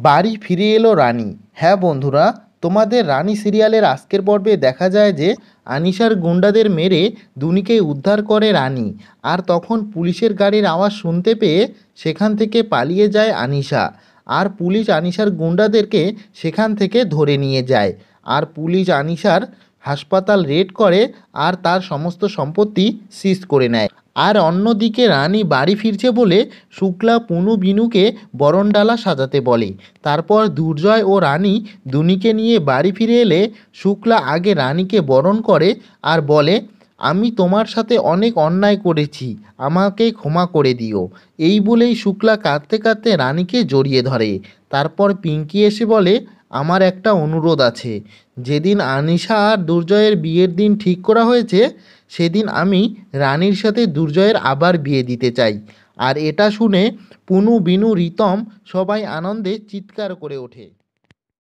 বাড়ি ফিরে এলো রানী। হ্যাঁ বন্ধুরা, তোমাদের রানী সিরিয়ালের আজকের পর্বে দেখা যায় যে আনিশার গুন্ডাদের মেরে দুনিকে উদ্ধার করে রানী। আর তখন পুলিশের গাড়ির আওয়াজ শুনতে পেয়ে সেখান থেকে পালিয়ে যায় আনিশা। আর পুলিশ আনিশার গুন্ডাদেরকে সেখান থেকে ধরে নিয়ে যায়। আর পুলিশ আনিশার হাসপাতাল রেড করে আর তার সমস্ত সম্পত্তি সিজ করে নেয়। আর অন্যদিকে রানী বাড়ি ফিরছে বলে শুক্লা পুনু বিনুকে বরণডালা সাজাতে বলে। তারপর দুর্জয় ও রানী দুনিকে নিয়ে বাড়ি ফিরে এলে শুক্লা আগে রানীকে বরণ করে আর বলে, আমি তোমার সাথে অনেক অন্যায় করেছি, আমাকে ক্ষমা করে দিও। এই বলেই শুক্লা কাঁদতে কাঁদতে রানীকে জড়িয়ে ধরে। তারপর পিঙ্কি এসে বলে, আমার একটা অনুরোধ আছে। যেদিন আনিশা আর দুর্জয়ের বিয়ের দিন ঠিক করা হয়েছে সেদিন আমি রানীর সাথে দুর্জয়ের আবার বিয়ে দিতে চাই। আর এটা শুনে পুনু বিনু রিতম সবাই আনন্দে চিৎকার করে ওঠে।